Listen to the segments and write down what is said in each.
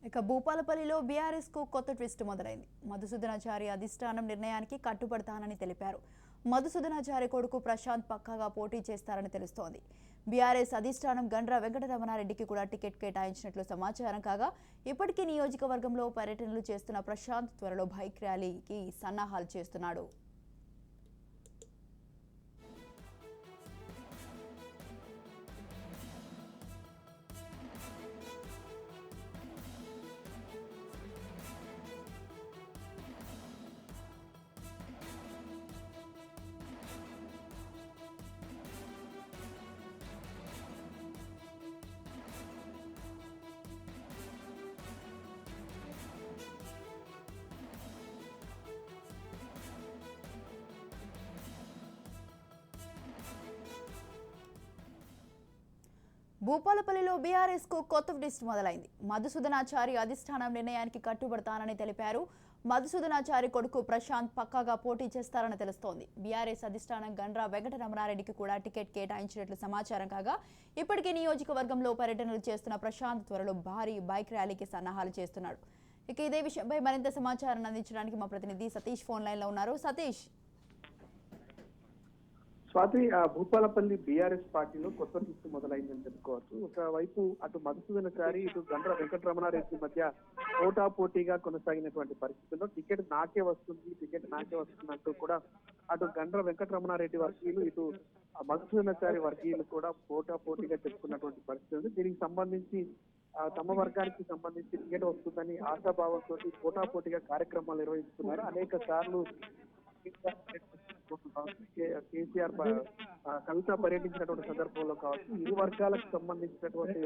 ఇక భూపాలపల్లిలో బీఆర్ఎస్ కు కొత్త ట్విస్ట్ మొదలైంది. మధుసూదనాచారి అధిష్టానం నిర్ణయానికి కట్టుబడతానని తెలిపారు. మధుసూదనాచారి కొడుకు ప్రశాంత్ పక్కాగా పోటీ చేస్తారని తెలుస్తోంది. బీఆర్ఎస్ అధిష్టానం గండ్ర వెంకటరమణారెడ్డికి కూడా టికెట్ కేటాయించినట్లు సమాచారం కాగా, ఇప్పటికీ నియోజకవర్గంలో పర్యటనలు చేస్తున్న ప్రశాంత్ త్వరలో బైక్ ర్యాలీకి సన్నాహాలు చేస్తున్నాడు. భూపాలపల్లిలో బీఆర్ఎస్ కు కొత్త ట్విస్ట్ మొదలైంది. మధుసూదనాచారి అధిష్టానం నిర్ణయానికి కట్టుబడతానని తెలిపారు. మధుసూదనాచారి కొడుకు ప్రశాంత్ పక్కాగా పోటీ చేస్తారని తెలుస్తోంది. బీఆర్ఎస్ అధిష్టానం గండ్ర వెంకటరమణారెడ్డికి కూడా టికెట్ కేటాయించినట్లు సమాచారం కాగా, ఇప్పటికే నియోజకవర్గంలో పర్యటనలు చేస్తున్న ప్రశాంత్ త్వరలో భారీ బైక్ ర్యాలీకి సన్నాహాలు చేస్తున్నాడు. ఇక ఇదే విషయంపై మరింత సమాచారాన్ని అందించడానికి మా ప్రతినిధి సతీష్ ఫోన్ లైన్ లో ఉన్నారు. సతీష్, స్వాతి, భూపాలపల్లి బీఆర్ఎస్ పార్టీలో కొత్త ట్విస్ట్ మొదలైందని చెప్పుకోవచ్చు. ఒకవైపు అటు మధుసూదనాచారి, ఇటు గండ్ర వెంకటరమణారెడ్డి మధ్య పోటాపోటీగా కొనసాగినటువంటి పరిస్థితుల్లో టికెట్ నాకే వస్తుంది అంటూ కూడా అటు గండ్ర వెంకటరమణారెడ్డి వర్గీయులు, ఇటు మధుసూదనాచారి వర్గీయులు కూడా పోటాపోటీగా చెప్పుకున్నటువంటి పరిస్థితి ఉంది. దీనికి సంబంధించి తమ వర్గానికి సంబంధించి టికెట్ వస్తుందని ఆశాభావంతో పోటాపోటీగా కార్యక్రమాలు నిర్వహిస్తున్నారు. అనేక సార్లు కేసీఆర్ కవిత పర్యటించినటువంటి సందర్భంలో కావచ్చు, ఇరు వర్గాలకు సంబంధించినటువంటి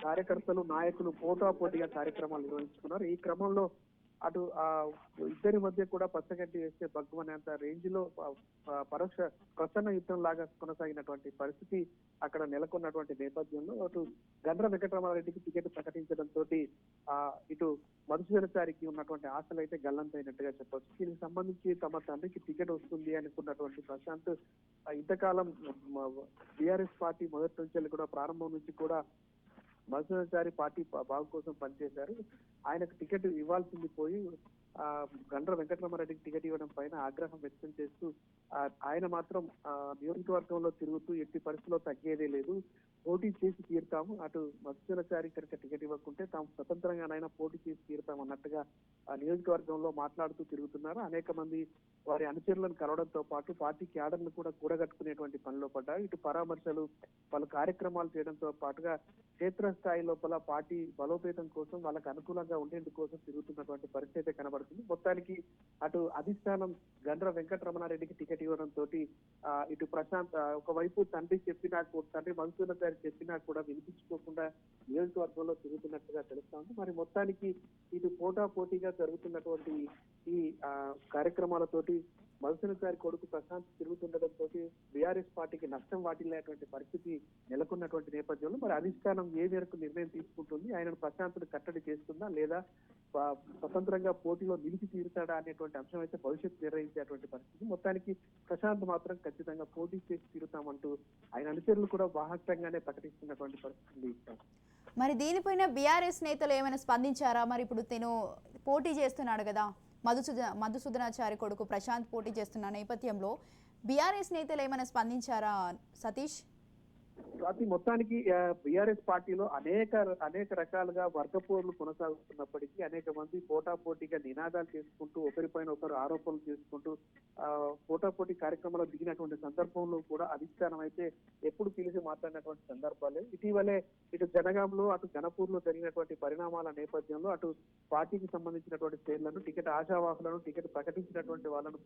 కార్యకర్తలు, నాయకులు పోటాపోటీగా కార్యక్రమాలు నిర్వహించుకున్నారు. ఈ క్రమంలో అటు ఇద్దరి మధ్య కూడా పచ్చగడ్డి వేస్తే బగ్గుమనేంత రేంజ్ లో పరోక్ష ప్రసన్న యుద్ధం లాగా కొనసాగినటువంటి పరిస్థితి అక్కడ నెలకొన్నటువంటి నేపథ్యంలో అటు గండ్ర వెంకటరమణారెడ్డికి టికెట్ ప్రకటించడంతో ఇటు మధుసూదనాచారికి ఉన్నటువంటి ఆశలు అయితే గల్లంతైనట్టుగా చెప్పొచ్చు. దీనికి సంబంధించి తమ తండ్రికి టికెట్ వస్తుంది అనుకున్నటువంటి ప్రశాంత్ ఇంతకాలం బీఆర్ఎస్ పార్టీ మొదటి నుంచి కూడా ప్రారంభం నుంచి కూడా మధుసూదనాచారి పార్టీ బాగు కోసం పనిచేశారు. ఆయనకు టికెట్ ఇవ్వాల్సింది పోయి గండ్ర వెంకటరమణారెడ్డికి టికెట్ ఇవ్వడం పైన ఆగ్రహం వ్యక్తం చేస్తూ ఆయన మాత్రం నియోజకవర్గంలో తిరుగుతూ ఎట్టి పరిస్థితిలో తగ్గేదే లేదు, పోటీ చేసి తీరుతాము, అటు మధుసూదనాచారి కనుక టికెట్ ఇవ్వకుంటే తాము స్వతంత్రంగానైనా పోటీ చేసి తీరుతాం అన్నట్టుగా నియోజకవర్గంలో మాట్లాడుతూ తిరుగుతున్నారు. అనేక మంది వారి అనుచరులను కలవడంతో పాటు పార్టీ క్యాడర్ను కూడా కూడగట్టుకునేటువంటి పనిలో పడ్డారు. ఇటు పరామర్శలు, పలు కార్యక్రమాలు చేయడంతో పాటుగా క్షేత్రస్థాయి లోపల పార్టీ బలోపేతం కోసం వాళ్ళకు అనుకూలంగా ఉండేందుకోసం తిరుగుతున్నటువంటి పరిస్థితి కనబడుతుంది. మొత్తానికి అటు అధిష్టానం గండ్ర వెంకటరమణారెడ్డికి టికెట్ ఇవ్వడంతో ఇటు ప్రశాంత్ ఒకవైపు తండ్రి మధుసూదనాచారి చెప్పినా కూడా వినిపించుకోకుండా నియోజకవర్గంలో తిరుగుతున్నట్టుగా తెలుస్తోంది. మరి మొత్తానికి ఇటు పోటాపోటీగా జరుగుతున్నటువంటి ఈ కార్యక్రమాలతోటి మధుసూదనాచారి కొడుకు ప్రశాంత్ తిరుగుతుండటంతో బీఆర్ఎస్ పార్టీకి నష్టం వాటిల్లేటువంటి పరిస్థితి నెలకొన్నటువంటి నేపథ్యంలో మరి అధిష్టానం ఏ మేరకు నిర్ణయం తీసుకుంటుంది, ఆయనను ప్రశాంత్ను కట్టడి చేస్తుందా లేదా స్వతంత్రంగా పోటీలో నిలిచి తీరుతాడా అనేటువంటి అంశం అయితే భవిష్యత్తు నిర్ణయించేటువంటి పరిస్థితి. మొత్తానికి ప్రశాంత్ మాత్రం ఖచ్చితంగా పోటీ చేసి తీరుతామంటూ ఆయన అనుచరులు కూడా బాహటంగానే ప్రకటిస్తున్నటువంటి పరిస్థితి. మరి దీనిపైన బీఆర్ఎస్ నేతలు ఏమైనా స్పందించారా? మరి ఇప్పుడు తను పోటీ చేస్తున్నాడు కదా, మధుసూదనాచారి కొడుకు ప్రశాంత్ పోటీ చేస్తున్న నేపథ్యంలో బీఆర్ఎస్ నేతలు ఏమైనా స్పందించారా సతీష్? మొత్తానికి బీఆర్ఎస్ పార్టీలో అనేక రకాలుగా వర్గపోర్లు కొనసాగుతున్నప్పటికీ అనేక మంది పోటాపోటీగా నినాదాలు చేసుకుంటూ ఒకరిపైన ఒకరు ఆరోపణలు చేసుకుంటూ పోటాపోటీ కార్యక్రమాల్లో దిగినటువంటి సందర్భంలో కూడా అధిష్టానం అయితే ఎప్పుడు పిలిచి మాట్లాడినటువంటి సందర్భాలే. ఇటీవలే ఇటు జనగాంలో, అటు గణపూర్లో జరిగినటువంటి పరిణామాల నేపథ్యంలో అటు పార్టీకి సంబంధించినటువంటి శ్రేణులను, టికెట్ ఆశావాహులను, టికెట్ ప్రకటించినటువంటి వాళ్ళను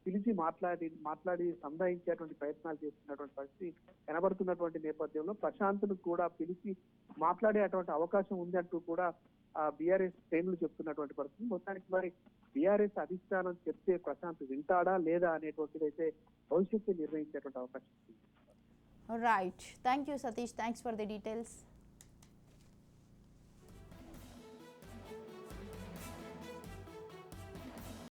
పిలిచి మాట్లాడి సంధాయించేటువంటి ప్రయత్నాలు చేస్తున్నటువంటి పరిస్థితి కనబడుతున్నటువంటి నేపథ్యంలో ప్రశాంత్ను కూడా పిలిచి మాట్లాడేటువంటి అవకాశం ఉంది అంటూ కూడా బీఆర్ఎస్ శ్రేణులు చెప్తున్నటువంటి పరిస్థితి. మొత్తానికి మరి బీఆర్ఎస్ అధిష్టానం చెప్తే ప్రశాంత్ వింటాడా లేదా అనేటువంటిది అయితే భవిష్యత్తు నిర్ణయించేటువంటి అవకాశం ఉంది. Right, thank you Satish, thanks for the details.